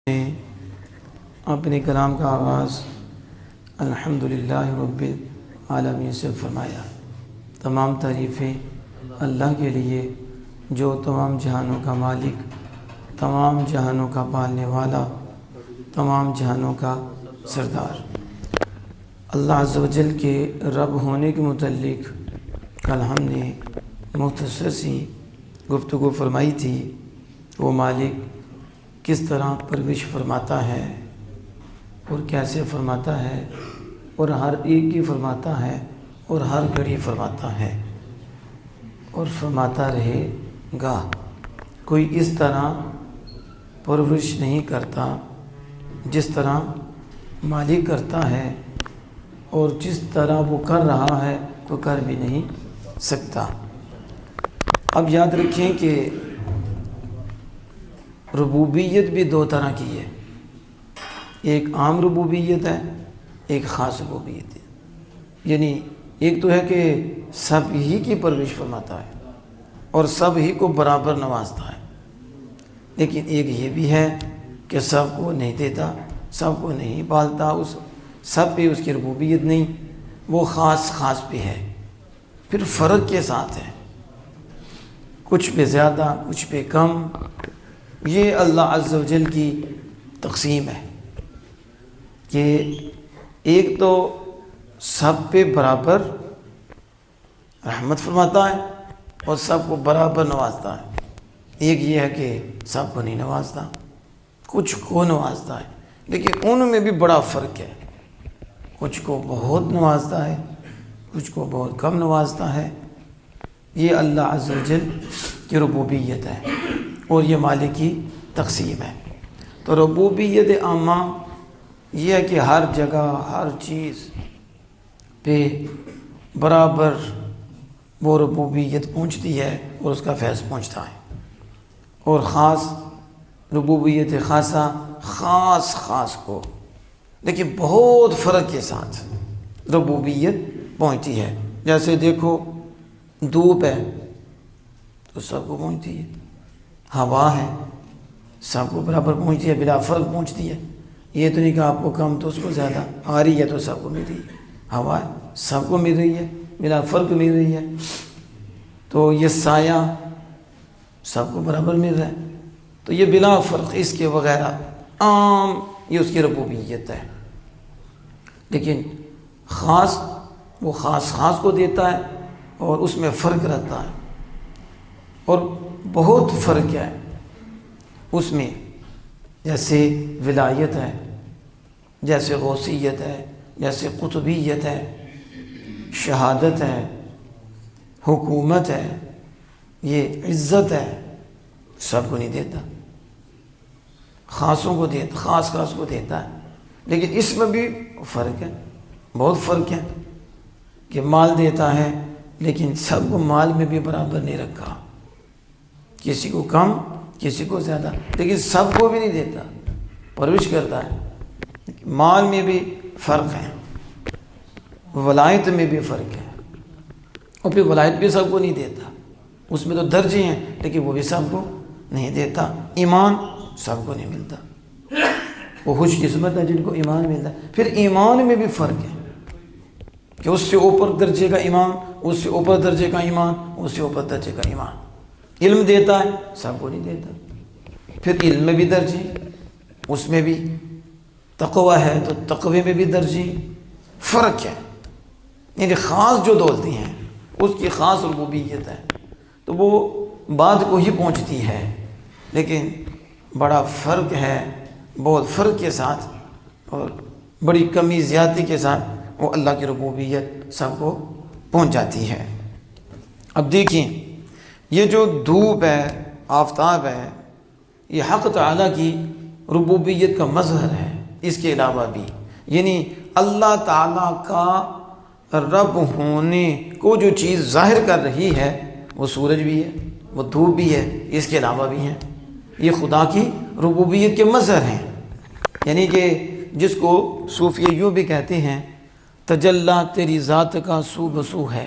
نے اپنے کلام کا آغاز الحمدللہ رب العالمین سے فرمایا۔ تمام تعریفیں اللہ کے لیے جو تمام جہانوں کا مالک، تمام جہانوں کا پالنے والا، تمام جہانوں کا سردار۔ اللہ عز و جل کے رب ہونے کے متعلق کل ہم نے مختصر سی گفتگو فرمائی تھی۔ وہ مالک کس طرح پرورش فرماتا ہے اور کیسے فرماتا ہے، اور ہر ایک کی فرماتا ہے اور ہر گھڑی فرماتا ہے اور فرماتا رہے گا۔ کوئی اس طرح پرورش نہیں کرتا جس طرح مالک کرتا ہے، اور جس طرح وہ کر رہا ہے کوئی کر بھی نہیں سکتا۔ اب یاد رکھیں کہ ربوبیت بھی دو طرح کی ہے، ایک عام ربوبیت ہے، ایک خاص ربوبیت ہے۔ یعنی ایک تو ہے کہ سب ہی کی پرورش فرماتا ہے اور سب ہی کو برابر نوازتا ہے، لیکن ایک یہ بھی ہے کہ سب کو نہیں دیتا، سب کو نہیں پالتا، اس سب پہ اس کی ربوبیت نہیں، وہ خاص پہ ہے، پھر فرق کے ساتھ ہے، کچھ پہ زیادہ کچھ پہ کم۔ یہ اللہ عز و جل کی تقسیم ہے کہ ایک تو سب پہ برابر رحمت فرماتا ہے اور سب کو برابر نوازتا ہے، ایک یہ ہے کہ سب کو نہیں نوازتا، کچھ کو نوازتا ہے، لیکن ان میں بھی بڑا فرق ہے، کچھ کو بہت نوازتا ہے، کچھ کو بہت کم نوازتا ہے۔ یہ اللہ عز و جل کی ربوبیت ہے اور یہ مالک کی تقسیم ہے۔ تو ربوبیت عامہ یہ ہے کہ ہر جگہ ہر چیز پہ برابر وہ ربوبیت پہنچتی ہے اور اس کا فیض پہنچتا ہے، اور خاص ربوبیت خاصہ خاص کو لیکن بہت فرق کے ساتھ ربوبیت پہنچتی ہے۔ جیسے دیکھو دھوپ ہے تو سب کو پہنچتی ہے، ہوا ہے سب کو برابر پہنچتی ہے، بلا فرق پہنچتی ہے۔ یہ تو نہیں کہ آپ کو کم تو اس کو زیادہ آ رہی ہے تو سب کو مل رہی ہے، ہوا ہے سب کو مل رہی ہے، بلا فرق مل رہی ہے۔ تو یہ سایہ سب کو برابر مل رہا ہے، تو یہ بلا فرق اس کے وغیرہ عام یہ اس کی ربوبیت ہے۔ لیکن خاص وہ خاص کو دیتا ہے اور اس میں فرق رہتا ہے، اور بہت فرق ہے اس میں، جیسے ولایت ہے، جیسے غوثیت ہے، جیسے قطبیت ہے، شہادت ہے، حکومت ہے، یہ عزت ہے، سب کو نہیں دیتا، خاصوں کو دیتا، خاص کو دیتا ہے۔ لیکن اس میں بھی فرق ہے، بہت فرق ہے کہ مال دیتا ہے لیکن سب کو مال میں بھی برابر نہیں رکھا، کسی کو کم کسی کو زیادہ، لیکن سب کو بھی نہیں دیتا، پرورش کرتا ہے۔ مال میں بھی فرق ہے، ولایت میں بھی فرق ہے، اور پھر ولایت بھی سب کو نہیں دیتا، اس میں تو درجے ہیں لیکن وہ بھی سب کو نہیں دیتا۔ ایمان سب کو نہیں ملتا، وہ خوش قسمت ہے جن کو ایمان ملتا ہے۔ پھر ایمان میں بھی فرق ہے کہ اس سے اوپر درجے کا ایمان، اس سے اوپر درجے کا ایمان، اس سے اوپر درجے کا ایمان۔ علم دیتا ہے سب کو نہیں دیتا، پھر علم میں بھی درجے، اس میں بھی تقوی ہے تو تقوی میں بھی درجے، فرق ہے۔ یعنی خاص جو دولتی ہیں اس کی خاص ربوبیت ہے تو وہ بعد کو ہی پہنچتی ہے، لیکن بڑا فرق ہے، بہت فرق کے ساتھ اور بڑی کمی زیادتی کے ساتھ وہ اللہ کی ربوبیت سب کو پہنچ جاتی ہے۔ اب دیکھیں یہ جو دھوپ ہے، آفتاب ہے، یہ حق تعالیٰ کی ربوبیت کا مظہر ہے۔ اس کے علاوہ بھی یعنی اللہ تعالیٰ کا رب ہونے کو جو چیز ظاہر کر رہی ہے وہ سورج بھی ہے، وہ دھوپ بھی ہے، اس کے علاوہ بھی ہیں، یہ خدا کی ربوبیت کے مظہر ہیں۔ یعنی کہ جس کو صوفیہ یوں بھی کہتے ہیں تجلی تیری ذات کا سو بسو ہے۔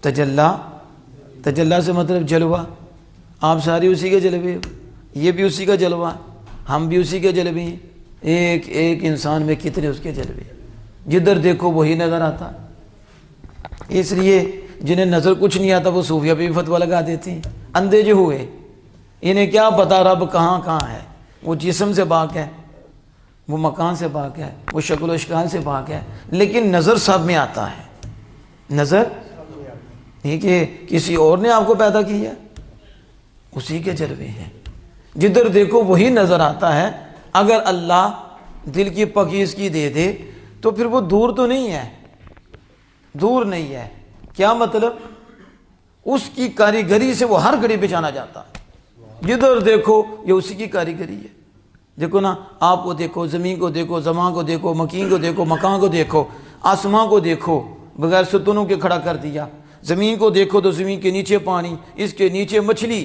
تجلی سے مطلب جلوہ، آپ ساری اسی کے جلوے ہو، یہ بھی اسی کا جلوہ ہے، ہم بھی اسی کے جلوے ہیں، ایک ایک انسان میں کتنے اس کے جلوے ہیں، جدھر دیکھو وہی نظر آتا ہے۔ اس لیے جنہیں نظر کچھ نہیں آتا وہ صوفیہ پہ بھی فتویٰ لگا دیتے ہیں، اندھے جو ہوئے، انہیں کیا پتا رب کہاں کہاں ہے۔ وہ جسم سے پاک ہے، وہ مکان سے پاک ہے، وہ شکل و اشکال سے پاک ہے، لیکن نظر سب میں آتا ہے۔ نظر نہیں کہ کسی اور نے آپ کو پیدا کیا، اسی کے جلوے ہیں، جدھر دیکھو وہی نظر آتا ہے۔ اگر اللہ دل کی پکیزگی دے دے تو پھر وہ دور تو نہیں ہے، دور نہیں ہے۔ کیا مطلب؟ اس کی کاریگری سے وہ ہر گھڑی پہچانا جاتا ہے، جدھر دیکھو یہ اسی کی کاریگری ہے۔ دیکھو نا، آپ کو دیکھو، زمین کو دیکھو، زمان کو دیکھو، مکین کو دیکھو، مکان کو دیکھو، آسمان کو دیکھو بغیر ستونوں کے کھڑا کر دیا، زمین کو دیکھو تو زمین کے نیچے پانی، اس کے نیچے مچھلی،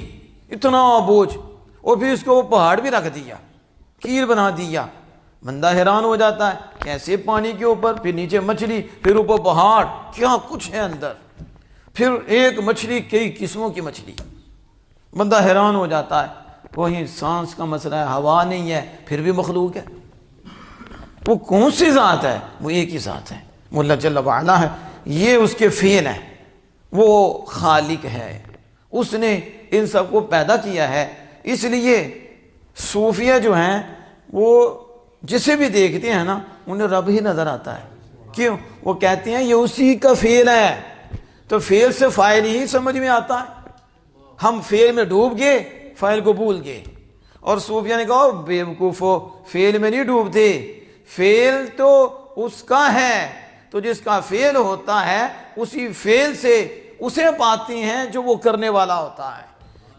اتنا بوجھ، اور پھر اس کو وہ پہاڑ بھی رکھ دیا، کیر بنا دیا۔ بندہ حیران ہو جاتا ہے، کیسے پانی کے اوپر، پھر نیچے مچھلی، پھر اوپر پہاڑ، کیا کچھ ہے اندر، پھر ایک مچھلی کئی قسموں کی مچھلی، بندہ حیران ہو جاتا ہے۔ وہیں سانس کا مسئلہ ہے، ہوا نہیں ہے پھر بھی مخلوق ہے۔ وہ کون سی ذات ہے؟ وہ ایک ہی ذات ہے، وہ اللہ جل وعلا ہے، یہ اس کے فعل ہیں، وہ خالق ہے، اس نے ان سب کو پیدا کیا ہے۔ اس لیے صوفیہ جو ہیں وہ جسے بھی دیکھتے ہیں نا انہیں رب ہی نظر آتا ہے۔ کیوں؟ وہ کہتے ہیں یہ اسی کا فعل ہے، تو فعل سے فاعل ہی سمجھ میں آتا ہے۔ ہم فعل میں ڈوب گئے، فاعل کو بھول گئے۔ اور صوفیہ نے کہا بے وقوفو، فعل میں نہیں ڈوبتے، فعل تو اس کا ہے، تو جس کا فعل ہوتا ہے اسی فعل سے اسے پاتے ہیں جو وہ کرنے والا ہوتا ہے۔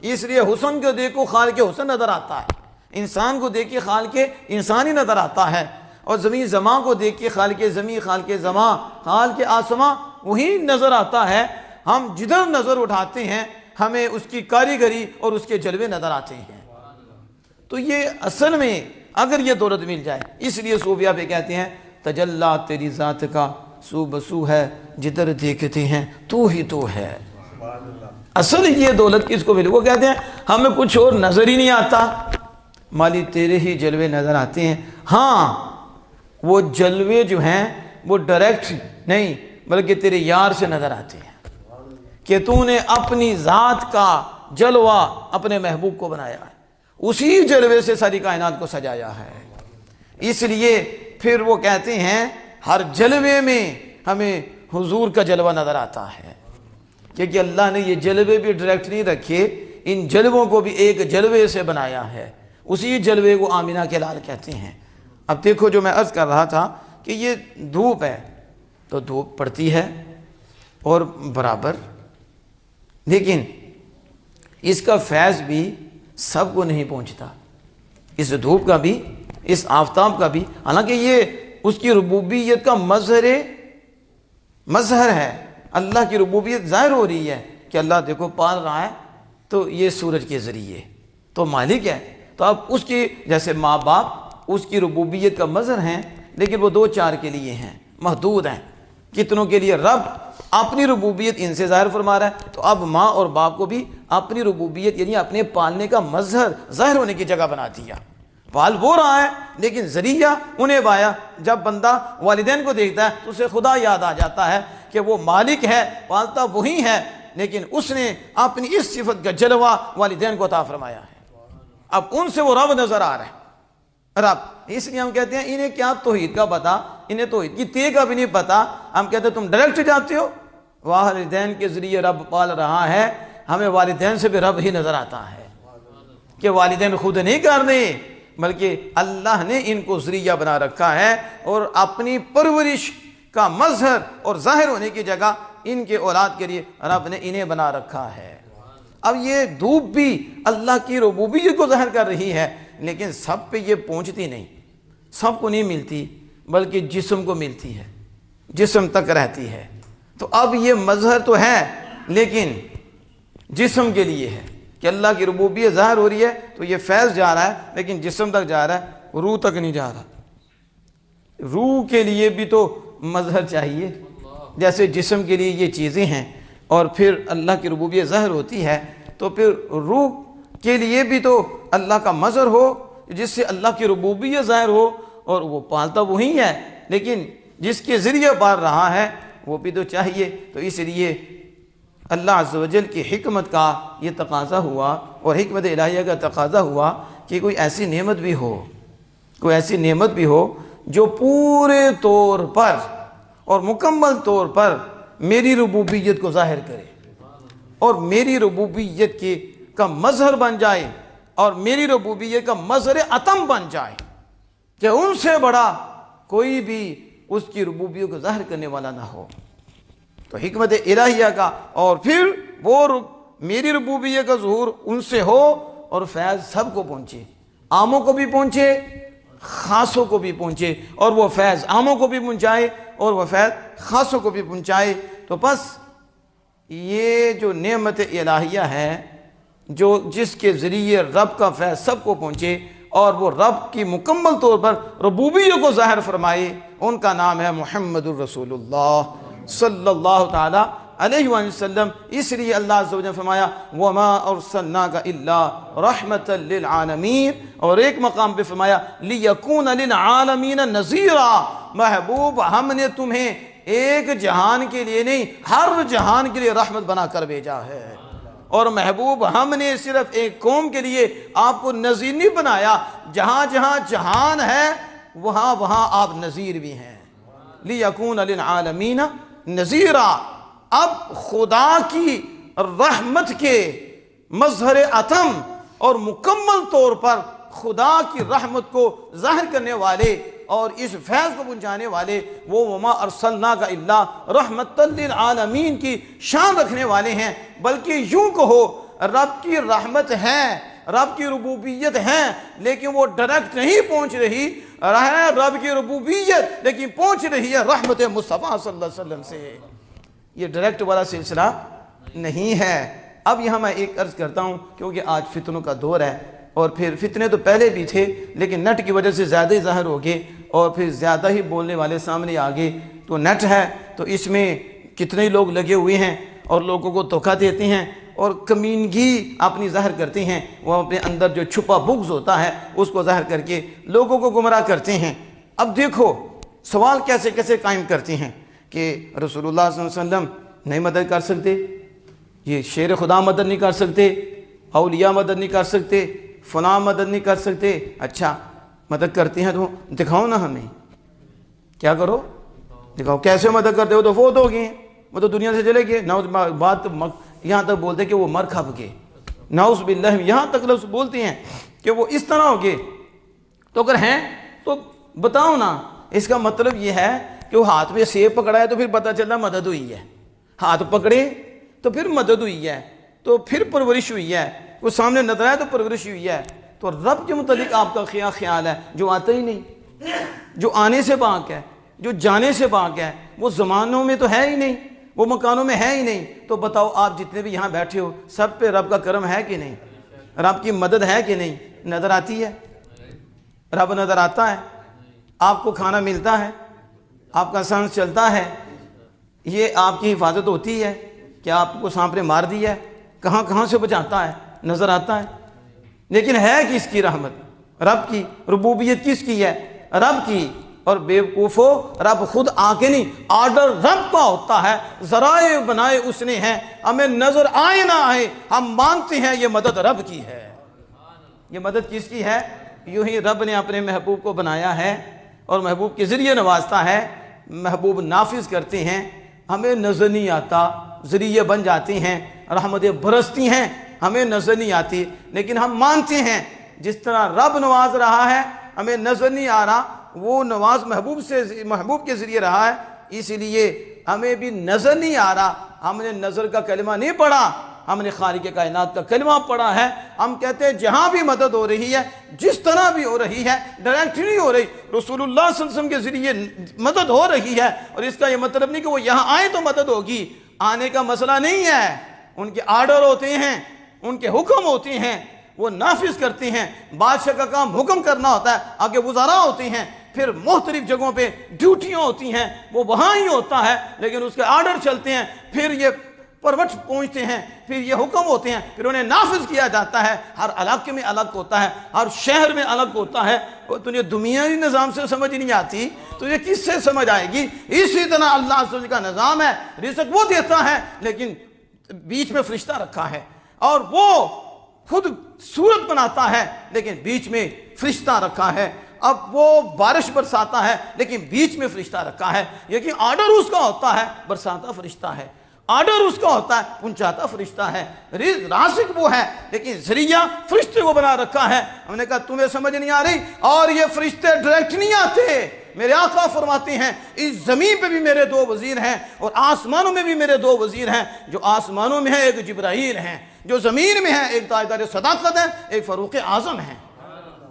اس لیے حسن کو دیکھو خالق حسن نظر آتا ہے، انسان کو دیکھ کے خالق انسان ہی نظر آتا ہے، اور زمین زمان کو دیکھ کے خالق زمین، خالق زمان، خالق آسمان وہی نظر آتا ہے۔ ہم جدھر نظر اٹھاتے ہیں ہمیں اس کی کاریگری اور اس کے جلوے نظر آتے ہیں۔ تو یہ اصل میں اگر یہ دولت مل جائے، اس لیے صوفیہ پہ کہتے ہیں تجلی تیری ذات کا سو بسو ہے، جدھر دیکھتے ہیں تو ہی تو ہے۔ اصل یہ دولت کس کو ملے؟ وہ کہتے ہیں ہمیں کچھ اور نظر ہی نہیں آتا، مالی تیرے ہی جلوے نظر آتے ہیں۔ ہاں وہ جلوے جو ہیں وہ ڈائریکٹ نہیں بلکہ تیرے یار سے نظر آتے ہیں، کہ تو نے اپنی ذات کا جلوہ اپنے محبوب کو بنایا ہے، اسی جلوے سے ساری کائنات کو سجایا ہے۔ اس لیے پھر وہ کہتے ہیں ہر جلوے میں ہمیں حضور کا جلوہ نظر آتا ہے، کیونکہ اللہ نے یہ جلوے بھی ڈائریکٹ نہیں رکھے، ان جلووں کو بھی ایک جلوے سے بنایا ہے، اسی جلوے کو آمینہ کے لال کہتے ہیں۔ اب دیکھو جو میں عرض کر رہا تھا کہ یہ دھوپ ہے تو دھوپ پڑتی ہے اور برابر، لیکن اس کا فیض بھی سب کو نہیں پہنچتا، اس دھوپ کا بھی، اس آفتاب کا بھی، حالانکہ یہ اس کی ربوبیت کا مظہر ہے، اللہ کی ربوبیت ظاہر ہو رہی ہے کہ اللہ دیکھو پال رہا ہے، تو یہ سورج کے ذریعے تو مالک ہے، تو اب اس کی جیسے ماں باپ اس کی ربوبیت کا مظہر ہیں، لیکن وہ دو چار کے لیے ہیں، محدود ہیں، کتنوں کے لیے رب اپنی ربوبیت ان سے ظاہر فرما رہا ہے، تو اب ماں اور باپ کو بھی اپنی ربوبیت یعنی اپنے پالنے کا مظہر ظاہر ہونے کی جگہ بنا دیا۔ پال وہ رہا ہے لیکن ذریعہ انہیں بایا۔ جب بندہ والدین کو دیکھتا ہے تو اسے خدا یاد آ جاتا ہے کہ وہ مالک ہے، پالتا وہی ہے، لیکن اس نے اپنی اس صفت کا جلوہ والدین کو عطا فرمایا ہے، اب ان سے وہ رب نظر آ رہا ہے، رب۔ اس لیے ہم کہتے ہیں انہیں کیا توحید کا پتا، انہیں توحید کی تے کا بھی نہیں پتا۔ ہم کہتے ہیں تم ڈائریکٹ جاتے ہو، والدین کے ذریعے رب پال رہا ہے، ہمیں والدین سے بھی رب ہی نظر آتا ہے، کہ والدین خود نہیں کر رہے بلکہ اللہ نے ان کو ذریعہ بنا رکھا ہے، اور اپنی پرورش کا مظہر اور ظاہر ہونے کی جگہ ان کے اولاد کے لیے رب نے انہیں بنا رکھا ہے۔ اب یہ دھوپ بھی اللہ کی ربوبیت کو ظاہر کر رہی ہے، لیکن سب پہ یہ پہنچتی نہیں، سب کو نہیں ملتی، بلکہ جسم کو ملتی ہے، جسم تک رہتی ہے۔ تو اب یہ مظہر تو ہے لیکن جسم کے لیے ہے کہ اللہ کی ربوبیت ظاہر ہو رہی ہے، تو یہ فیض جا رہا ہے لیکن جسم تک جا رہا ہے، روح تک نہیں جا رہا۔ روح کے لیے بھی تو مظہر چاہیے، جیسے جسم کے لیے یہ چیزیں ہیں، اور پھر اللہ کی ربوبیت ظاہر ہوتی ہے، تو پھر روح کے لیے بھی تو اللہ کا مظہر ہو، جس سے اللہ کی ربوبیت ظاہر ہو، اور وہ پالتا وہی ہے لیکن جس کے ذریعے پال رہا ہے وہ بھی تو چاہیے۔ تو اس لیے اللہ عز و جل کی حکمت کا یہ تقاضا ہوا، اور حکمت الہیہ کا تقاضا ہوا کہ کوئی ایسی نعمت بھی ہو، کوئی ایسی نعمت بھی ہو جو پورے طور پر اور مکمل طور پر میری ربوبیت کو ظاہر کرے اور میری ربوبیت کا مظہر بن جائے اور میری ربوبیت کا مظہر عتم بن جائے کہ ان سے بڑا کوئی بھی اس کی ربوبیت کو ظاہر کرنے والا نہ ہو۔ تو حکمت الہیہ کا، اور پھر وہ میری ربوبیت کا ظہور ان سے ہو اور فیض سب کو پہنچے، عاموں کو بھی پہنچے، خاصوں کو بھی پہنچے، اور وہ فیض عاموں کو بھی پہنچائے اور وہ فیض خاصوں کو بھی پہنچائے۔ تو بس یہ جو نعمت الہیہ ہے جس کے ذریعے رب کا فیض سب کو پہنچے اور وہ رب کی مکمل طور پر ربوبیت کو ظاہر فرمائے، ان کا نام ہے محمد الرسول اللہ صلی اللہ تعالی علیہ وآلہ وسلم۔ اس لیے اللہ عز و جل نے فرمایا وَمَا أَرْسَلْنَاكَ إِلَّا رَحْمَةً لِلْعَالَمِينَ، اور ایک مقام پہ فرمایا لِيَكُونَ لِلْعَالَمِينَ نَذِيرًا، محبوب ہم نے تمہیں ایک جہان کے لیے نہیں ہر جہان کے لیے رحمت بنا کر بھیجا ہے، اور محبوب ہم نے صرف ایک قوم کے لیے آپ کو نذیر نہیں بنایا، جہاں جہاں جہان ہے وہاں وہاں آپ نذیر بھی ہیں۔ لِيَكُونَ لِلْعَالَمِينَ نذیرا، اب خدا کی رحمت کے مظہر عتم اور مکمل طور پر خدا کی رحمت کو ظاہر کرنے والے اور اس فیض کو پہنچانے والے وہ وما ارسلناک الا رحمۃ للعالمین کی شان رکھنے والے ہیں۔ بلکہ یوں کہو رب کی رحمت ہے، رب کی ربوبیت ہے، لیکن وہ ڈائریکٹ نہیں پہنچ رہی ہے رب کی ربوبیت، لیکن پہنچ رہی ہے رحمت مصطفیٰ صلی اللہ علیہ وسلم سے۔ یہ ڈائریکٹ والا سلسلہ نہیں ہے۔ اب یہاں میں ایک عرض کرتا ہوں، کیونکہ آج فتنوں کا دور ہے، اور پھر فتنے تو پہلے بھی تھے لیکن نیٹ کی وجہ سے زیادہ ہی ظاہر ہو گئے، اور پھر زیادہ ہی بولنے والے سامنے آ گئے۔ تو نیٹ ہے تو اس میں کتنے لوگ لگے ہوئے ہیں اور لوگوں کو دھوکہ دیتے ہیں اور کمینگی اپنی ظاہر کرتے ہیں، وہ اپنے اندر جو چھپا بغض ہوتا ہے اس کو ظاہر کر کے لوگوں کو گمراہ کرتے ہیں۔ اب دیکھو سوال کیسے کیسے قائم کرتے ہیں کہ رسول اللہ صلی اللہ علیہ وسلم نہیں مدد کر سکتے، یہ شیر خدا مدد نہیں کر سکتے، اولیاء مدد نہیں کر سکتے، فلاں مدد نہیں کر سکتے۔ اچھا مدد کرتے ہیں تو دکھاؤ نا ہمیں، کیا کرو دکھاؤ، کیسے مدد کرتے ہو؟ تو فوت ہو گئے ہیں، وہ تو دنیا سے چلے گئے، نعوذ بات یہاں تک بولتے کہ وہ مر کھپ گئے، نعوذ باللہ یہاں تک لفظ بولتے ہیں کہ وہ اس طرح ہو گئے۔ تو اگر ہیں تو بتاؤ نا، اس کا مطلب یہ ہے کہ وہ ہاتھ میں سیب پکڑا ہے تو پھر پتہ چلا مدد ہوئی ہے، ہاتھ پکڑے تو پھر مدد ہوئی ہے، تو پھر پرورش ہوئی ہے، وہ سامنے نظر آئے تو پرورش ہوئی ہے۔ تو رب کے متعلق آپ کا کیا خیال ہے جو آتا ہی نہیں، جو آنے سے پاک ہے، جو جانے سے پاک ہے، وہ زمانوں میں تو ہے ہی نہیں، وہ مکانوں میں ہے ہی نہیں؟ تو بتاؤ آپ جتنے بھی یہاں بیٹھے ہو سب پہ رب کا کرم ہے کہ نہیں؟ رب کی مدد ہے کہ نہیں؟ نظر آتی ہے؟ رب نظر آتا ہے؟ آپ کو کھانا ملتا ہے؟ آپ کا سانس چلتا ہے؟ یہ آپ کی حفاظت ہوتی ہے؟ کیا آپ کو سانپ نے مار دیا ہے؟ کہاں کہاں سے بچاتا ہے؟ نظر آتا ہے؟ لیکن ہے کس کی رحمت؟ رب کی۔ ربوبیت کس کی ہے؟ رب کی۔ اور بے وقوفو رب خود آ کے نہیں، آرڈر رب کا ہوتا ہے، ذرائع بنائے اس نے ہیں، ہمیں نظر آئے نہ آئے ہم مانتے ہیں یہ مدد رب کی ہے۔ یہ مدد کس کی ہے؟ یوں ہی رب نے اپنے محبوب کو بنایا ہے اور محبوب کے ذریعے نوازتا ہے، محبوب نافذ کرتے ہیں، ہمیں نظر نہیں آتا، ذریعے بن جاتے ہیں، رحمتیں برستی ہیں، ہمیں نظر نہیں آتی، لیکن ہم مانتے ہیں جس طرح رب نواز رہا ہے ہمیں نظر نہیں آ رہا، وہ نواز محبوب کے ذریعے رہا ہے، اس لیے ہمیں بھی نظر نہیں آ رہا۔ ہم نے نظر کا کلمہ نہیں پڑھا، ہم نے خالق کائنات کا کلمہ پڑھا ہے۔ ہم کہتے ہیں جہاں بھی مدد ہو رہی ہے، جس طرح بھی ہو رہی ہے، ڈائریکٹ نہیں ہو رہی، رسول اللہ صلی اللہ علیہ وسلم کے ذریعے مدد ہو رہی ہے، اور اس کا یہ مطلب نہیں کہ وہ یہاں آئے تو مدد ہوگی، آنے کا مسئلہ نہیں ہے، ان کے آرڈر ہوتے ہیں، ان کے حکم ہوتے ہیں، وہ نافذ کرتے ہیں۔ بادشاہ کا کام حکم کرنا ہوتا ہے، آگے وزراء ہوتے ہیں، پھر مختلف جگہوں پہ ڈیوٹیاں ہوتی ہیں، وہ وہاں ہی ہوتا ہے، لیکن اس کے آرڈر چلتے ہیں، پھر یہ پرورش پہنچتے ہیں، پھر یہ حکم ہوتے ہیں، پھر انہیں نافذ کیا جاتا ہے۔ ہر علاقے میں الگ ہوتا ہے، ہر شہر میں الگ ہوتا ہے۔ اور تجھے دنیاوی نظام سے سمجھ نہیں آتی، تجھے کس سے سمجھ آئے گی؟ اسی طرح اللہ عز و جل کا نظام ہے، رزق وہ دیتا ہے لیکن بیچ میں فرشتہ رکھا ہے، اور وہ خود صورت بناتا ہے لیکن بیچ میں فرشتہ رکھا ہے۔ اب وہ بارش برساتا ہے لیکن بیچ میں فرشتہ رکھا ہے، لیکن آرڈر اس کا ہوتا ہے، برساتا فرشتہ ہے، آرڈر اس کا ہوتا ہے، پہنچاتا فرشتہ ہے۔ رازق وہ ہے لیکن ذریعہ فرشتے کو بنا رکھا ہے۔ ہم نے کہا تمہیں سمجھ نہیں آ رہی، اور یہ فرشتے ڈائریکٹ نہیں آتے۔ میرے آقا فرماتے ہیں اس زمین پہ بھی میرے 2 وزیر ہیں اور آسمانوں میں بھی میرے 2 وزیر ہیں۔ جو آسمانوں میں ہیں ایک جبرائیل ہیں، جو زمین میں ہیں ایک تاجدار صداقت ہے، ایک فاروق اعظم ہیں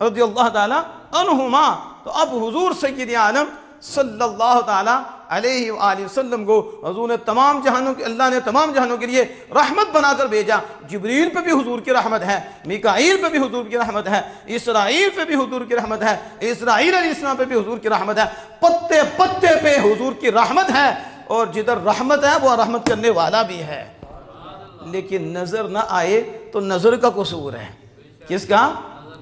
رضی اللہ تعالیٰ عنہما۔ تو اب حضور سید عالم صلی اللہ تعالیٰ علیہ وآلہ وسلم کو حضور نے تمام جہانوں کے، اللہ نے تمام جہانوں کے لیے رحمت بنا کر بھیجا۔ جبریل پہ بھی حضور کی رحمت ہے، میکائیل پہ بھی حضور کی رحمت ہے، اسرائیل پہ بھی حضور کی رحمت ہے، اسرائیل علیہ السلام پہ بھی حضور کی رحمت ہے، پتے پتے پہ حضور کی رحمت ہے، اور جدھر رحمت ہے وہ رحمت کرنے والا بھی ہے۔ لیکن نظر نہ آئے تو نظر کا قصور ہے۔ کس کا؟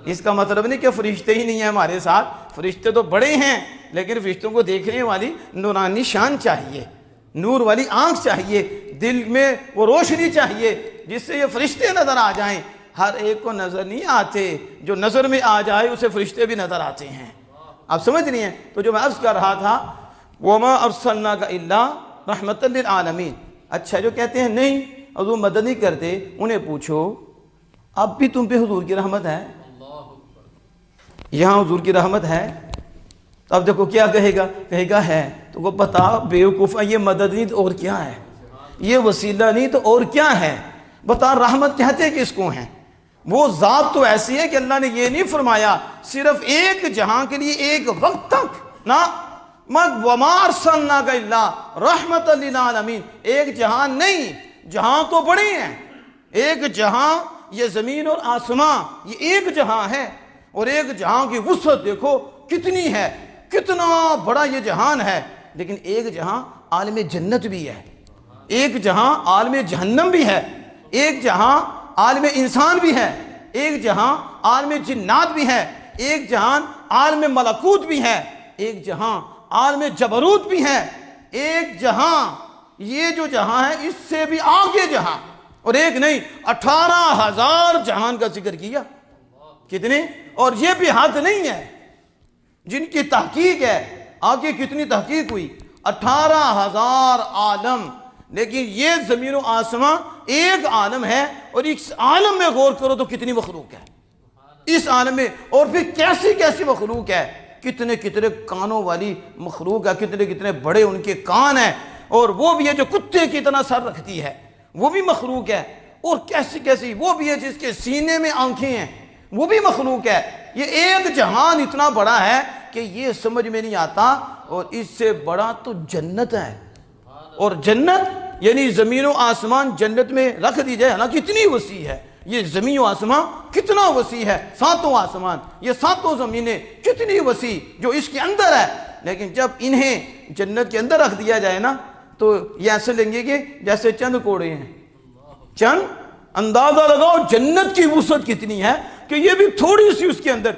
اس کا مطلب نہیں کہ فرشتے ہی نہیں ہیں ہمارے ساتھ، فرشتے تو بڑے ہیں، لیکن فرشتوں کو دیکھنے والی نورانی شان چاہیے، نور والی آنکھ چاہیے، دل میں وہ روشنی چاہیے جس سے یہ فرشتے نظر آ جائیں۔ ہر ایک کو نظر نہیں آتے، جو نظر میں آ جائے اسے فرشتے بھی نظر آتے ہیں۔ آپ سمجھ نہیں ہیں؟ تو جو میں عرض کر رہا تھا وَمَا أَرْسَلْنَاكَ إِلَّا رَحْمَةً لِلْعَالَمِينَ۔ اچھا جو کہتے ہیں نہیں حضور مدد نہیں کرتے، انہیں پوچھو اب بھی تم پہ حضور کی رحمت ہے؟ یہاں حضور کی رحمت ہے؟ تو اب دیکھو کیا کہے گا، کہے گا ہے، تو وہ بتا بیوقوف، یہ مدد نہیں تو اور کیا ہے، یہ وسیلہ نہیں تو اور کیا ہے، بتا رحمت کہتے کس کو ہیں؟ وہ ذات تو ایسی ہے کہ اللہ نے یہ نہیں فرمایا صرف ایک جہاں کے لیے ایک وقت تک، نہ وَمَا أَرْسَلْنَاكَ إِلَّا رَحْمَةً لِلْعَالَمِينَ، ایک جہان نہیں، جہاں تو بڑے ہیں، ایک جہاں یہ زمین اور آسمان یہ ایک جہاں ہے، اور ایک جہاں کی وسعت دیکھو کتنی ہے، کتنا بڑا یہ جہان ہے، لیکن ایک جہاں عالم جنت بھی ہے، ایک جہاں عالم جہنم بھی ہے، ایک جہاں عالم انسان بھی ہے، ایک جہاں عالم جنات بھی ہے، ایک جہان عالم ملکوت بھی ہے، ایک جہاں عالم جبروت بھی ہے، ایک جہاں یہ جو جہاں ہے اس سے بھی آگے جہاں، اور ایک نہیں 18,000 جہان کا ذکر کیا۔ کتنے؟ اور یہ بھی حد نہیں ہے جن کی تحقیق ہے، آگے کتنی تحقیق ہوئی، 18,000 عالم، لیکن یہ زمین و آسمان ایک عالم ہے، اور اس عالم میں غور کرو تو کتنی مخلوق ہے اس عالم میں، اور پھر کیسی کیسی مخلوق ہے، کتنے کتنے کانوں والی مخلوق ہے، کتنے کتنے بڑے ان کے کان ہیں، اور وہ بھی ہے جو کتے کی طرح سر رکھتی ہے، وہ بھی مخلوق ہے، اور کیسی کیسی وہ بھی ہے جس کے سینے میں آنکھیں ہیں، وہ بھی مخلوق ہے۔ یہ ایک جہان اتنا بڑا ہے کہ یہ سمجھ میں نہیں آتا، اور اس سے بڑا تو جنت ہے، اور جنت یعنی زمین و آسمان جنت میں رکھ دی جائے نا، کتنی وسیع ہے یہ زمین و آسمان، کتنا وسیع ہے، 7 آسمان، یہ 7 زمینیں کتنی وسیع جو اس کے اندر ہے، لیکن جب انہیں جنت کے اندر رکھ دیا جائے نا تو یہ ایسے لیں گے کہ جیسے چند کوڑے ہیں، چند، اندازہ لگاؤ جنت کی وسعت کتنی ہے کہ یہ بھی تھوڑی سی اس کے اندر،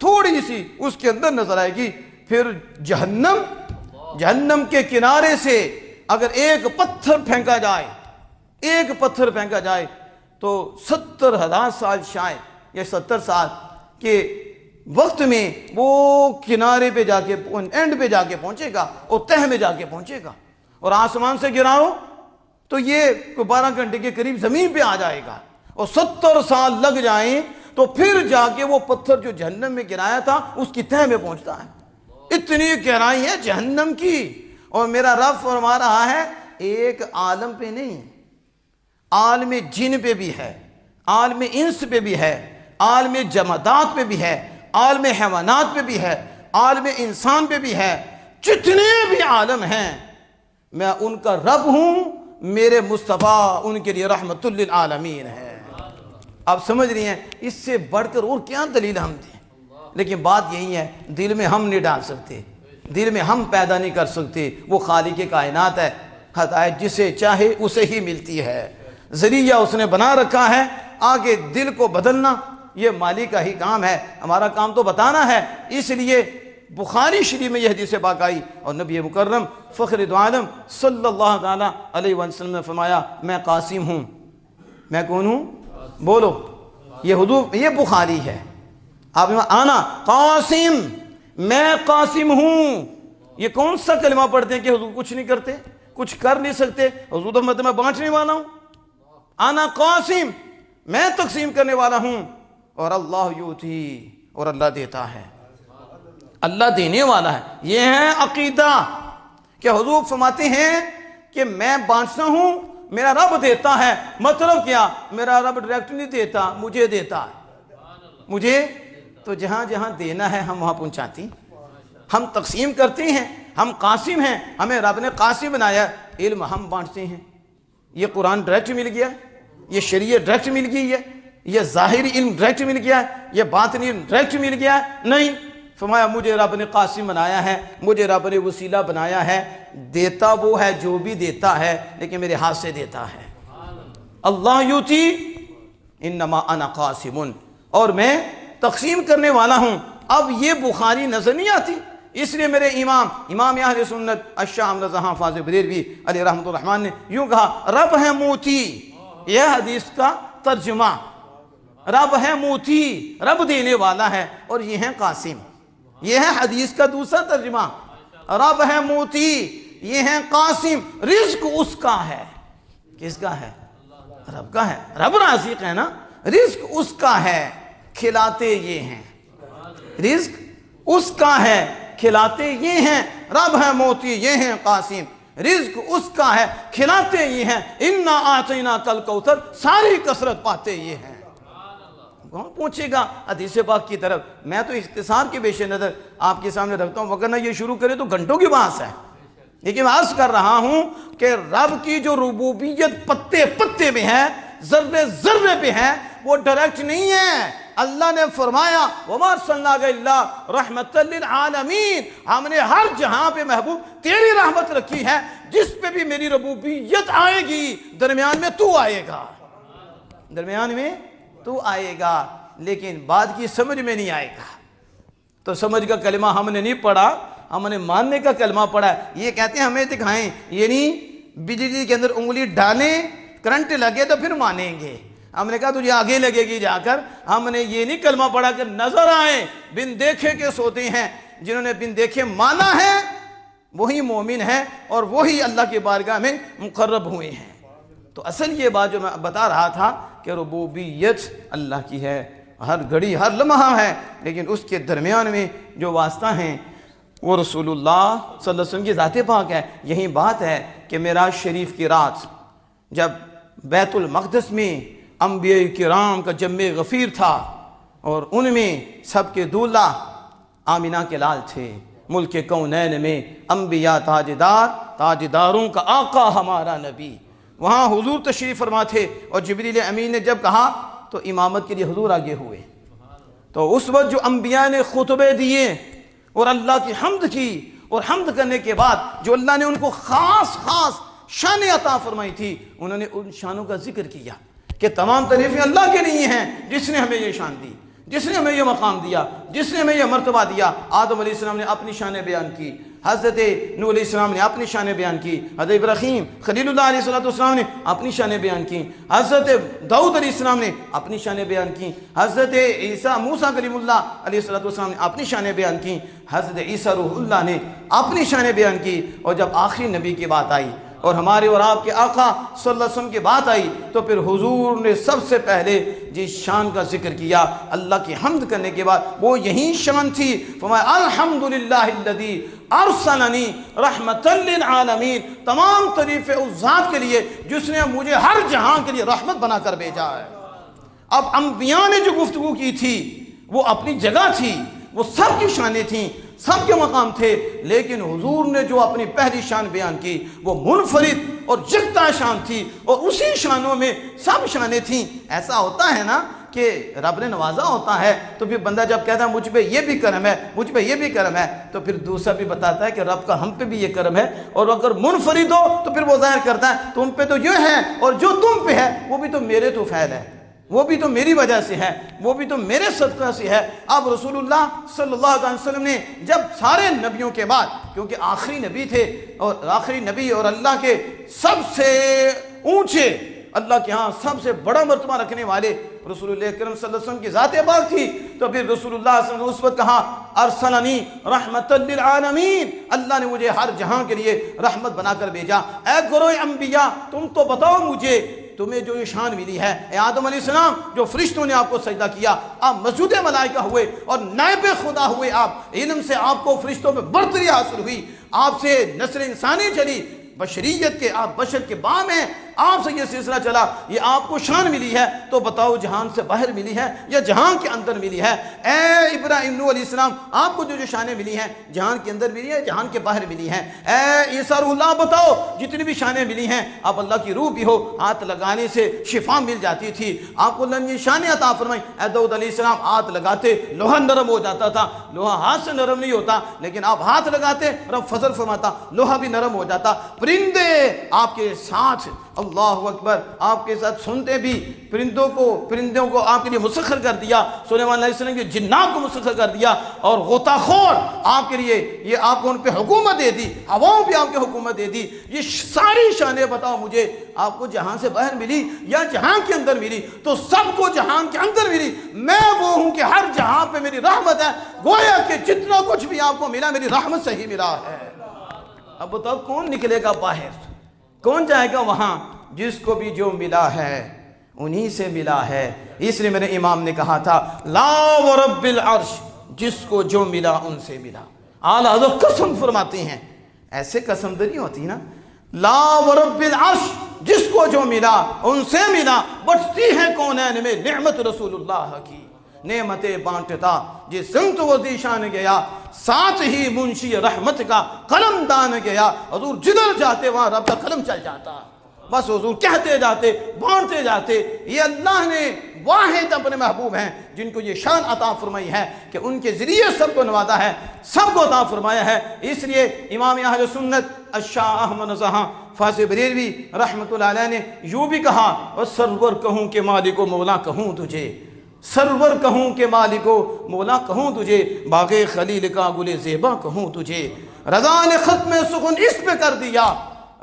تھوڑی سی اس کے اندر نظر آئے گی۔ پھر جہنم کے کنارے سے اگر ایک پتھر پھینکا جائے، ایک پتھر پھینکا جائے تو 70,000 سال شاید، یا 70 سال کے وقت میں وہ کنارے پہ جا کے اینڈ پہ جا کے پہنچے گا، اور تہ میں جا کے پہنچے گا، اور آسمان سے گراؤ تو یہ 12 گھنٹے کے قریب زمین پہ آ جائے گا، اور 70 سال لگ جائیں تو پھر جا کے وہ پتھر جو جہنم میں گرایا تھا اس کی تہ میں پہنچتا ہے۔ اتنی گہرائی ہے جہنم کی، اور میرا رب فرما رہا ہے ایک عالم پہ نہیں، عالم جن پہ بھی ہے، عالم انس پہ بھی ہے، عالم جمادات پہ بھی ہے، عالم حیوانات پہ بھی ہے، عالم انسان پہ بھی ہے، جتنے بھی عالم ہیں میں ان کا رب ہوں، میرے مصطفیٰ ان کے لیے رحمت للعالمین ہے۔ آپ سمجھ رہی ہیں؟ اس سے بڑھ کر اور کیا دلیل ہم دیں، لیکن بات یہی ہے دل میں ہم نہیں ڈال سکتے، دل میں ہم پیدا نہیں کر سکتے، وہ خالق کائنات ہے، ہدایت جسے چاہے اسے ہی ملتی ہے، ذریعہ اس نے بنا رکھا ہے، آگے دل کو بدلنا یہ مالک کا ہی کام ہے، ہمارا کام تو بتانا ہے۔ اس لیے بخاری شریف میں یہ حدیث پاک آئی اور نبی مکرم فخر دو عالم صلی اللہ تعالیٰ علیہ وسلم نے فرمایا میں قاسم ہوں۔ میں کون ہوں؟ بولو، یہ حضور، یہ بخاری ہے۔ آپ آنا قاسم، میں قاسم ہوں، یہ کون سا کلمہ پڑھتے ہیں کہ حضور کچھ نہیں کرتے، کچھ کر نہیں سکتے؟ حضور تو میں بانٹنے والا ہوں، آنا قاسم، میں تقسیم کرنے والا ہوں، اور اللہ یوتی، اور اللہ دیتا ہے، اللہ دینے والا ہے۔ یہ ہے عقیدہ کہ حضور فرماتے ہیں کہ میں بانٹتا ہوں، میرا رب دیتا ہے۔ مطلب کیا؟ میرا رب ڈائریکٹ نہیں دیتا، مجھے دیتا ہے، مجھے تو جہاں جہاں دینا ہے ہم وہاں پہنچاتے ہیں، ہم تقسیم کرتے ہیں، ہم قاسم ہیں، ہمیں رب نے قاسم بنایا، علم ہم بانٹتے ہیں۔ یہ قرآن ڈائریکٹ مل گیا، یہ شریعت ڈائریکٹ مل گئی ہے، یہ ظاہری علم ڈائریکٹ مل گیا ہے، یہ باطنی علم ڈائریکٹ مل گیا ہے؟ نہیں، فرمایا مجھے رب نے قاسم بنایا ہے، مجھے رب نے وسیلہ بنایا ہے۔ دیتا وہ ہے جو بھی دیتا ہے، لیکن میرے ہاتھ سے دیتا ہے۔ اللہ یوتی انما انا قاسم، اور میں تقسیم کرنے والا ہوں۔ اب یہ بخاری نظر نہیں آتی، اس لیے میرے امام اہل سنت الشاہ احمد رضا حافظ بریلوی علیہ رحمۃ الرحمن نے یوں کہا، رب ہے موتی، یہ حدیث کا ترجمہ، رب ہے موتی، رب دینے والا ہے، اور یہ ہے قاسم، یہ ہے حدیث کا دوسرا ترجمہ، رب ہے موتی، یہ ہے قاسم، رزق اس کا ہے۔ کس کا ہے؟ رب کا ہے، رب رازق ہے نا، رزق اس کا ہے، کھلاتے یہ ہیں، رزق اس کا ہے، کھلاتے یہ ہیں۔ رب ہے موتی، یہ ہیں قاسم، رزق اس کا ہے، کھلاتے یہ ہیں۔ انا اعطیناک الکوثر، ساری کثرت پاتے یہ ہیں۔ کون پوچھے گا حدیث پاک کی طرف؟ میں تو اختصار کے پیش نظر آپ کے سامنے رکھتا ہوں، وگرنہ یہ شروع کرے تو گھنٹوں کی بحث ہے، لیکن عرض کر رہا ہوں کہ رب کی جو ربوبیت پتے پتے میں ہے، ذرے ذرے پہ ہے، وہ ڈائریکٹ نہیں ہے۔ اللہ نے فرمایا وَمَا أَرْسَلْنَاكَ إِلَّا رَحْمَةً لِلْعَالَمِينَ، ہم نے ہر جہاں پہ محبوب تیری رحمت رکھی ہے، جس پہ بھی میری ربوبیت آئے گی درمیان میں تو آئے گا، درمیان میں تو آئے گا، لیکن بعد کی سمجھ میں نہیں آئے گا۔ تو سمجھ کا کلمہ ہم نے نہیں پڑھا، ہم نے ماننے کا کلمہ پڑھا ہے۔ یہ کہتے ہیں ہمیں دکھائیں، یعنی بجلی کے اندر انگلی ڈالیں، کرنٹ لگے تو پھر مانیں گے۔ ہم نے کہا تجھے آگے لگے گی جا کر، ہم نے یہ نہیں کلمہ پڑھا کہ نظر آئیں، بن دیکھے کے سوتے ہیں۔ جنہوں نے بن دیکھے مانا ہے وہی مومن ہے، اور وہی اللہ کی بارگاہ میں مقرب ہوئے ہیں۔ تو اصل یہ بات جو میں بتا رہا تھا کہ ربوبیت اللہ کی ہے، ہر گھڑی ہر لمحہ ہے، لیکن اس کے درمیان میں جو واسطہ ہیں وہ رسول اللہ صلی اللہ علیہ وسلم کی ذات پاک ہے۔ یہی بات ہے کہ معراج شریف کی رات جب بیت المقدس میں انبیاء کرام کا جمع غفیر تھا، اور ان میں سب کے دولہ آمینہ کے لال تھے، ملک کونین میں انبیاء تاجدار، تاجداروں کا آقا ہمارا نبی، وہاں حضور تشریف فرما تھے، اور جبریل امین نے جب کہا تو امامت کے لیے حضور آگے ہوئے۔ تو اس وقت جو انبیاء نے خطبے دیے اور اللہ کی حمد کی، اور حمد کرنے کے بعد جو اللہ نے ان کو خاص شان عطا فرمائی تھی، انہوں نے ان شانوں کا ذکر کیا کہ تمام تعریفیں اللہ کے لیے ہیں، جس نے ہمیں یہ شان دی، جس نے ہمیں یہ مقام دیا، جس نے ہمیں یہ مرتبہ دیا۔ آدم علیہ السلام نے اپنی شانیں بیان کی، حضرت نوح علیہ السلام نے اپنی شانیں بیان کی، حضرت ابراہیم خلیل اللہ علیہ السلام نے اپنی شانیں بیان کی، حضرت داؤد علیہ السلام نے اپنی شانیں بیان کی، حضرت عیسیٰ موسیٰ کلیم اللہ علیہ السلام نے اپنی شانیں بیان کی، حضرت عیسیٰ روح اللہ نے اپنی شانیں بیان کی۔ اور جب آخری نبی کی بات آئی اور ہمارے اور آپ کے آقا صلی اللہ علیہ وسلم کی بات آئی، تو پھر حضور نے سب سے پہلے جس شان کا ذکر کیا اللہ کی حمد کرنے کے بعد، وہ یہی شان تھی۔ فرمایا الحمدللہ الذی ارسلنی رحمۃ للعالمین، تمام تعریفیں اس ذات کے لیے جس نے مجھے ہر جہاں کے لیے رحمت بنا کر بھیجا ہے۔ اب انبیاء نے جو گفتگو کی تھی وہ اپنی جگہ تھی، وہ سب کی شانیں تھیں، سب کے مقام تھے، لیکن حضور نے جو اپنی پہلی شان بیان کی وہ منفرد اور یکتا شان تھی، اور اسی شانوں میں سب شانیں تھیں۔ ایسا ہوتا ہے نا کہ رب نے نوازا ہوتا ہے تو پھر بندہ جب کہتا ہے مجھ پہ یہ بھی کرم ہے، مجھ پہ یہ بھی کرم ہے، تو پھر دوسرا بھی بتاتا ہے کہ رب کا ہم پہ بھی یہ کرم ہے، اور اگر منفرد ہو تو پھر وہ ظاہر کرتا ہے تم پہ تو یہ ہے، اور جو تم پہ ہے وہ بھی تو میرے تو فیض ہے، وہ بھی تو میری وجہ سے ہے، وہ بھی تو میرے صدقہ سے ہے۔ اب رسول اللہ صلی اللہ علیہ وسلم نے جب سارے نبیوں کے بعد، کیونکہ آخری نبی تھے اور آخری نبی اور اللہ کے سب سے اونچے، اللہ کے ہاں سب سے بڑا مرتبہ رکھنے والے رسول اللہ اکرم صلی اللہ علیہ وسلم کی ذات پاک تھی، تو پھر رسول اللہ صلی اللہ علیہ وسلم نے اس وقت کہا ارسلنی رحمت للعالمین، اللہ نے مجھے ہر جہاں کے لیے رحمت بنا کر بھیجا۔ اے گروہ انبیاء تم تو بتاؤ مجھے تمہیں جو یہ شان ملی ہے، اے آدم علیہ السلام جو فرشتوں نے آپ کو سجدہ کیا، آپ مسجود ملائکہ ہوئے اور نائب خدا ہوئے، آپ علم سے آپ کو فرشتوں میں برتری حاصل ہوئی، آپ سے نسل انسانی چلی، بشریت کے آپ بشر کے بام ہیں، آپ سے یہ سلسلہ چلا، یہ آپ کو شان ملی ہے، تو بتاؤ جہان سے باہر ملی ہے یا جہان کے اندر ملی ہے؟ اے ابراہیم علیہ السلام آپ کو جو شانیں ملی ہیں جہان کے اندر ملی ہے، جہان کے باہر ملی ہیں؟ اے عیسیٰ روح اللہ بتاؤ جتنی بھی شانیں ملی ہیں، آپ اللہ کی روح بھی ہو، ہاتھ لگانے سے شفا مل جاتی تھی، آپ کو اللہ نے یہ شانیں عطا فرمائی۔ اے داؤد علیہ السلام ہاتھ لگاتے لوہا نرم ہو جاتا تھا، لوہا ہاتھ سے نرم نہیں ہوتا، لیکن آپ ہاتھ لگاتے رب فضل فرماتا، لوہا بھی نرم ہو جاتا۔ پرندے آپ کے ساتھ، اللہ اکبر، آپ کے ساتھ سنتے بھی، پرندوں کو آپ کے لیے مسخر کر دیا، سلیمان علیہ السلام کے جنات کو مسخر کر دیا، اور غوطہ خور آپ کے لیے، یہ آپ کو ان پہ حکومت دے دی، ہواؤں پہ آپ کی حکومت دے دی۔ یہ ساری شانیں بتاؤ مجھے آپ کو جہاں سے باہر ملی یا جہاں کے اندر ملی؟ تو سب کو جہان کے اندر ملی، میں وہ ہوں کہ ہر جہاں پہ میری رحمت ہے، گویا کہ جتنا کچھ بھی آپ کو ملا میری رحمت سے ہی ملا ہے۔ اب بتاؤ کون نکلے گا باہر، کون جائے گا وہاں؟ جس کو بھی جو ملا ہے انہی سے ملا ہے۔ اس لیے میرے امام نے کہا تھا لا ورب العرش، جس کو جو ملا ان سے ملا۔ اعلیٰ حضرت قسم فرماتے ہیں، ایسے قسم دری ہوتی نا، لا ورب العرش، جس کو جو ملا ان سے ملا، بٹتی ہے کونین میں نعمت رسول اللہ کی، نعمتیں بانٹتا جس سمت وہ دیشان گیا، ساتھ ہی منشی رحمت کا قلم دان گیا۔ حضور جدھر جاتے وہاں رب کا قلم چل جاتا، بس حضور کہتے جاتے، بانٹتے جاتے۔ یہ اللہ نے واحد اپنے محبوب ہیں جن کو یہ شان عطا فرمائی ہے کہ ان کے ذریعے سب کو نوازا ہے، سب کو عطا فرمایا ہے۔ اس لیے امام اہل سنت الشاہ احمد رضا فاضل بریلوی رحمۃ اللہ علیہ نے یوں بھی کہا، اور سرور کہوں کہ مالک و مولا کہوں تجھے، سرور کہوں کہ مالک و مولا کہوں تجھے، باغ خلیل کا گل زیبا کہوں تجھے، رضا نے ختم سخن اس پہ کر دیا،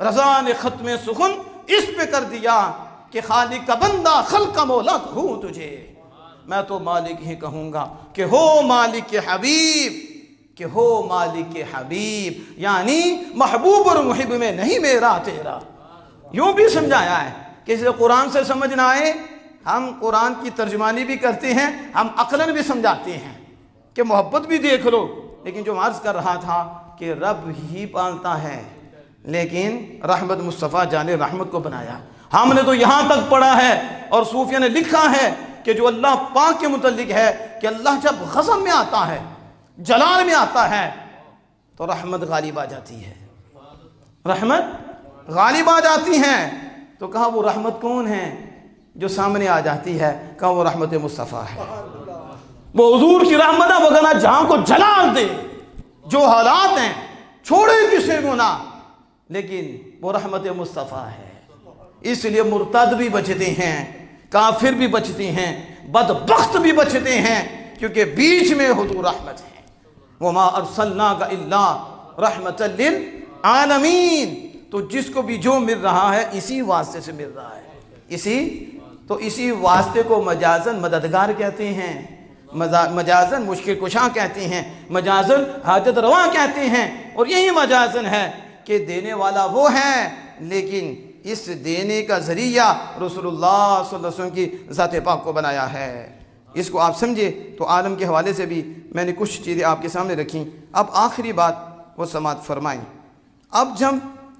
رضا نے ختم سخن اس پہ کر دیا کہ خالق کا بندہ خلق کا مولا کہوں تجھے۔ میں تو مالک ہی کہوں گا کہ ہو مالک کے حبیب، کہ ہو مالک کے حبیب، یعنی محبوب اور محب میں نہیں میرا تیرا۔ یوں بھی سمجھایا ہے کہ اسے قرآن سے سمجھ نہ آئے، ہم قرآن کی ترجمانی بھی کرتے ہیں، ہم عقلاً بھی سمجھاتے ہیں کہ محبت بھی دیکھ لو، لیکن جو عرض کر رہا تھا کہ رب ہی پالتا ہے، لیکن رحمت مصطفیٰ جان رحمت کو بنایا۔ ہم نے تو یہاں تک پڑھا ہے اور صوفیہ نے لکھا ہے کہ جو اللہ پاک کے متعلق ہے کہ اللہ جب غضب میں آتا ہے، جلال میں آتا ہے، تو رحمت غالب آ جاتی ہے، رحمت غالب آ جاتی ہے۔ تو کہا وہ رحمت کون ہے جو سامنے آ جاتی ہے؟ کہا وہ رحمت مصطفیٰ ہے، وہ حضور کی رحمت ہے، وگرنہ جہاں کو جلال دے، جو حالات ہیں چھوڑے کسے گناہ، لیکن وہ رحمت مصطفیٰ ہے۔ اس لیے مرتد بھی بچتے ہیں، کافر بھی بچتے ہیں، بدبخت بھی بچتے ہیں، کیونکہ بیچ میں حضور رحمت ہے۔ وَمَا أَرْسَلْنَاكَ إِلَّا رَحْمَةً لِلْعَالَمِينَ۔ تو جس کو بھی جو مل رہا ہے اسی واسطے سے مل رہا ہے، اسی واسطے کو مجازن مددگار کہتے ہیں، مجازن مشکل کشاں کہتے ہیں، مجازن حاجت رواں کہتے ہیں، اور یہی مجازن ہے کہ دینے والا وہ ہے، لیکن اس دینے کا ذریعہ رسول اللہ صلی اللہ علیہ وسلم کی ذات پاک کو بنایا ہے۔ اس کو آپ سمجھے تو عالم کے حوالے سے بھی میں نے کچھ چیزیں آپ کے سامنے رکھیں۔ اب آخری بات وہ سماعت فرمائیں۔ اب جب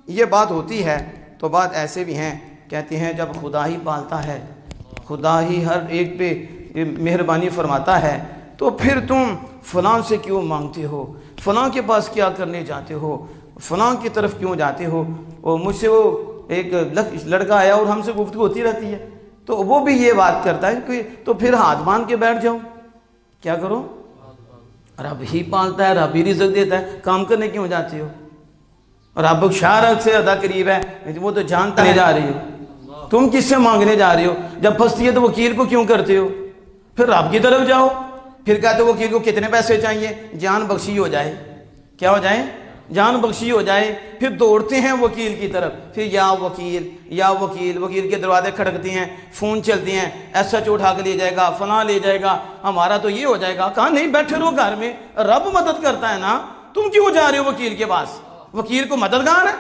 یہ بات ہوتی ہے تو بات ایسے بھی ہیں، کہتے ہیں جب خدا ہی پالتا ہے، خدا ہی ہر ایک پہ مہربانی فرماتا ہے، تو پھر تم فلاں سے کیوں مانگتے ہو، فلاں کے پاس کیا کرنے جاتے ہو، فلاں کی طرف کیوں جاتے ہو؟ اور مجھ سے وہ ایک لڑکا آیا اور ہم سے گفتگو ہوتی رہتی ہے تو وہ بھی یہ بات کرتا ہے کہ تو پھر ہاتھ باندھ کے بیٹھ جاؤ، کیا کرو؟ رب ہی پالتا ہے، رب ہی رزق دیتا ہے، کام کرنے کیوں جاتے ہو؟ رب شارک سے زیادہ قریب ہے، وہ تو جانتا نہیں جا رہی ہو، تم کس سے مانگنے جا رہی ہو؟ جب پھنستی ہے تو وکیل کو کیوں کرتے ہو؟ پھر رب کی طرف جاؤ، پھر کہتے ہو وکیل کو کتنے پیسے چاہیے؟ جان بخشی ہو جائے، کیا ہو جائے؟ جان بخشی ہو جائے۔ پھر دوڑتے ہیں وکیل کی طرف، پھر یا وکیل یا وکیل، وکیل کے دروازے کھڑکتے ہیں، فون چلتے ہیں، ایس ایچ او اٹھا کے لے جائے گا، فلاں لے جائے گا، ہمارا تو یہ ہو جائے گا۔ کہاں نہیں، بیٹھے رہو گھر میں، رب مدد کرتا ہے نا، تم کیوں جا رہے ہو وکیل کے پاس؟ وکیل کو مددگار ہے،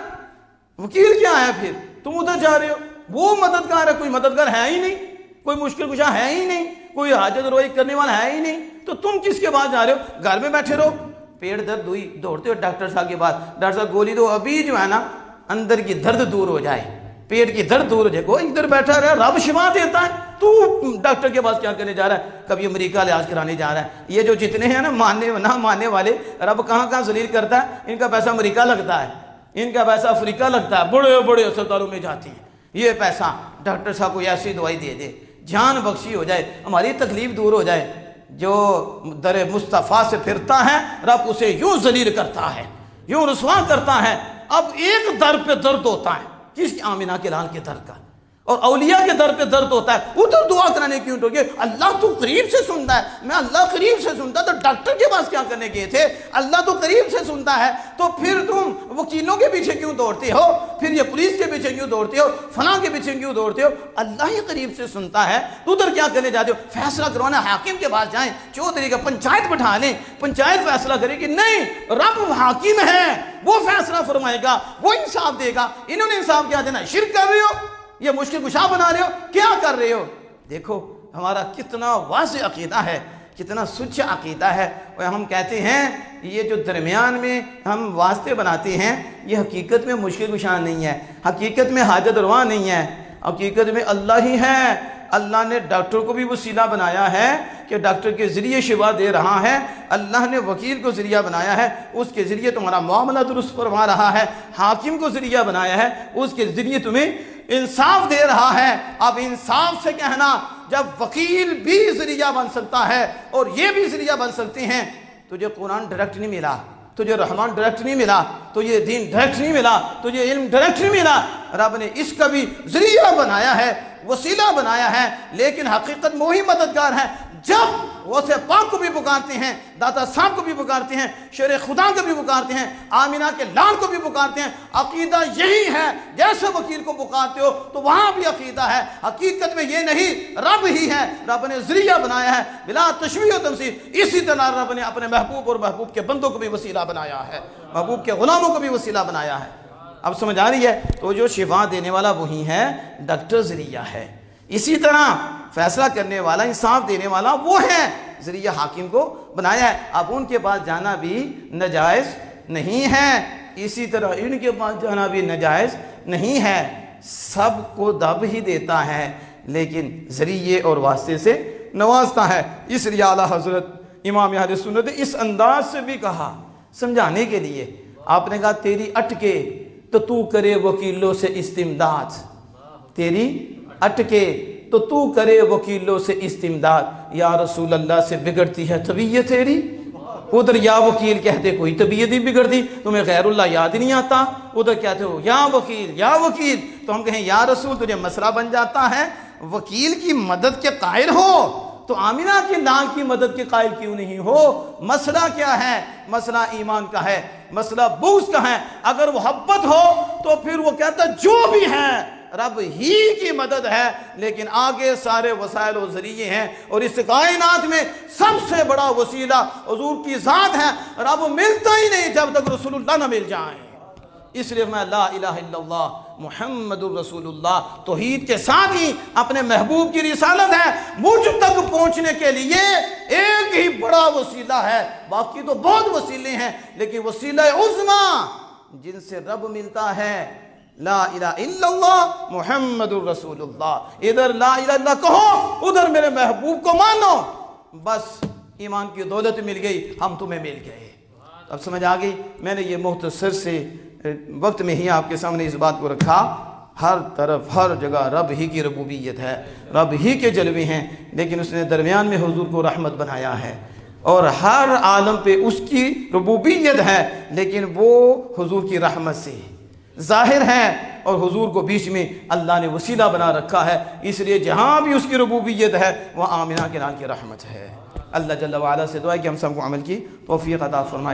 وکیل کیا ہے پھر؟ تم ادھر جا رہے ہو، وہ مددگار ہے، کوئی مددگار ہے ہی نہیں، کوئی مشکل کشا ہے ہی نہیں، کوئی حاجت روائی کرنے والا ہے ہی نہیں، تو تم کس کے پاس جا رہے ہو؟ گھر میں بیٹھے رہو، پیٹ درد ہوئی دوڑتے ہو ڈاکٹر صاحب کے پاس، ڈاکٹر صاحب گولی دو، ابھی جو ہے نا اندر کی درد دور ہو جائے، پیٹ کی درد دور ہو جائے، کوئی ادھر بیٹھا رہا، رب شفا دیتا ہے، تو ڈاکٹر کے پاس کیا کرنے جا رہا ہے؟ کبھی امریکہ علاج کرانے جا رہا ہے۔ یہ جو جتنے ہیں نا ماننے نہ ماننے والے، رب کہاں کہاں ذلیل کرتا ہے، ان کا پیسہ امریکہ لگتا ہے، ان کا پیسہ افریقہ لگتا ہے، بڑے بڑے اسپتالوں میں جاتی ہیں، یہ پیسہ ڈاکٹر صاحب کو ایسی دوائی دے دے، جان بخشی ہو جائے، ہماری تکلیف دور ہو جائے۔ جو در مصطفیٰ سے پھرتا ہے رب اسے یوں ذلیل کرتا ہے، یوں رسوا کرتا ہے۔ اب ایک در پہ درد ہوتا ہے، کس؟ آمینہ کے لال کے در کا، اور اولیاء کے در پہ درد ہوتا ہے، ادھر دعا کرانے کیوں ٹوکے؟ اللہ تو قریب سے سنتا ہے، میں اللہ قریب سے سنتا تو ڈاکٹر کے پاس کیا کرنے گئے تھے؟ اللہ تو قریب سے سنتا ہے، تو پھر تم وکیلوں کے پیچھے کیوں دوڑتے ہو؟ پھر یہ پولیس کے پیچھے کیوں دوڑتے ہو؟ فلاں کے پیچھے کیوں دوڑتے ہو؟ اللہ ہی قریب سے سنتا ہے، تو ادھر کیا کرنے جاتے ہو؟ فیصلہ کروانا حاکم کے پاس جائیں، چودھری کا پنچایت بٹھا لیں، پنچایت فیصلہ کرے کہ نہیں، رب حاکم ہے، وہ فیصلہ فرمائے گا، وہ انصاف دے گا، انہوں نے انصاف کیا دینا؟ شرک کر رہے ہو، یہ مشکل کشا بنا رہے ہو، کیا کر رہے ہو؟ دیکھو ہمارا کتنا واضح عقیدہ ہے، کتنا سچا عقیدہ ہے، اور ہم کہتے ہیں یہ جو درمیان میں ہم واسطے بناتے ہیں یہ حقیقت میں مشکل کشا نہیں ہے، حقیقت میں حاجت روا نہیں ہے، حقیقت میں اللہ ہی ہے۔ اللہ نے ڈاکٹر کو بھی وسیلہ بنایا ہے کہ ڈاکٹر کے ذریعے شفا دے رہا ہے، اللہ نے وکیل کو ذریعہ بنایا ہے، اس کے ذریعے تمہارا معاملہ درست فرما رہا ہے، حاکم کو ذریعہ بنایا ہے، اس کے ذریعے تمہیں انصاف دے رہا ہے۔ اب انصاف سے کہنا، جب وکیل بھی ذریعہ بن سکتا ہے اور یہ بھی ذریعہ بن سکتے ہیں، تجھے قرآن ڈائریکٹ نہیں ملا، تجھے رحمان ڈائریکٹ نہیں ملا، تجھے دین ڈائریکٹ نہیں ملا، تجھے علم ڈائریکٹ نہیں ملا، رب نے اس کا بھی ذریعہ بنایا ہے، وسیلہ بنایا ہے، لیکن حقیقت میں وہی مددگار ہے۔ جب وہ سے پاک کو بھی پکارتے ہیں، داتا صاحب کو بھی پکارتے ہیں، شیر خدا کو بھی پکارتے ہیں، آمینہ کے لال کو بھی پکارتے ہیں، عقیدہ یہی ہے، جیسے وکیل کو پکارتے ہو تو وہاں بھی عقیدہ ہے، حقیقت میں یہ نہیں، رب ہی ہے، رب نے ذریعہ بنایا ہے بلا تشبیہ و تمثیل۔ اسی طرح رب نے اپنے محبوب اور محبوب کے بندوں کو بھی وسیلہ بنایا ہے، محبوب کے غلاموں کو بھی وسیلہ بنایا ہے۔ اب سمجھ آ رہی ہے؟ تو جو شفا دینے والا وہی ہے، ڈاکٹر ذریعہ ہے، اسی طرح فیصلہ کرنے والا، انصاف دینے والا وہ ہے، ذریعہ حاکم کو بنایا ہے۔ اب ان کے پاس جانا بھی ناجائز نہیں ہے، اسی طرح ان کے پاس جانا بھی ناجائز نہیں ہے، سب کو دب ہی دیتا ہے لیکن ذریعے اور واسطے سے نوازتا ہے۔ اس لیے اعلیٰ حضرت امام اہل سنت نے اس انداز سے بھی کہا سمجھانے کے لیے، آپ نے کہا تیری اٹکے تو تو کرے وکیلوں سے استمداد، تیری اٹکے تو تو کرے وکیلوں سے استمداد، یا رسول اللہ سے بگڑتی ہے طبیعت تیری، ادھر یا وکیل کہتے کوئی طبیعت ہی بگڑتی، تمہیں غیر اللہ یاد نہیں آتا، ادھر کہتے ہو یا وکیل یا وکیل، تو ہم کہیں یا رسول تجھے مسئلہ بن جاتا ہے، وکیل کی مدد کے قائل ہو تو آمینہ کی لال کی مدد کے قائل کیوں نہیں ہو؟ مسئلہ کیا ہے؟ مسئلہ ایمان کا ہے، مسئلہ بغض کا ہے۔ اگر محبت ہو تو پھر وہ کہتا جو بھی ہے رب ہی کی مدد ہے، لیکن آگے سارے وسائل و ذریعے ہیں، اور اس کائنات میں سب سے بڑا وسیلہ حضور کی ذات ہے، رب ملتا ہی نہیں جب تک رسول اللہ نہ مل جائیں۔ اس لیے میں لا الہ الا اللہ محمد الرسول اللہ، توحید کے ساتھ ہی اپنے محبوب کی رسالت ہے، مجھ تک پہنچنے کے لیے ایک ہی بڑا وسیلہ ہے، باقی تو بہت وسیلے ہیں، لیکن وسیلہ عظمی جن سے رب ملتا ہے لا الہ الا اللہ محمد الرسول اللہ۔ ادھر لا الہ الا اللہ کہو، ادھر میرے محبوب کو مانو، بس ایمان کی دولت مل گئی، ہم تمہیں مل گئے۔ اب سمجھ آ گئی؟ میں نے یہ مختصر سے وقت میں ہی آپ کے سامنے اس بات کو رکھا ہر طرف ہر جگہ رب ہی کی ربوبیت ہے، رب ہی کے جلوے ہیں، لیکن اس نے درمیان میں حضور کو رحمت بنایا ہے، اور ہر عالم پہ اس کی ربوبیت ہے لیکن وہ حضور کی رحمت سے ظاہر ہے، اور حضور کو بیچ میں اللہ نے وسیلہ بنا رکھا ہے، اس لیے جہاں بھی اس کی ربوبیت ہے وہاں آمنہ کے لال کی رحمت ہے۔ اللہ جل وعلا سے دعا ہے کہ ہم سب کو عمل کی توفیق عطا فرمائے۔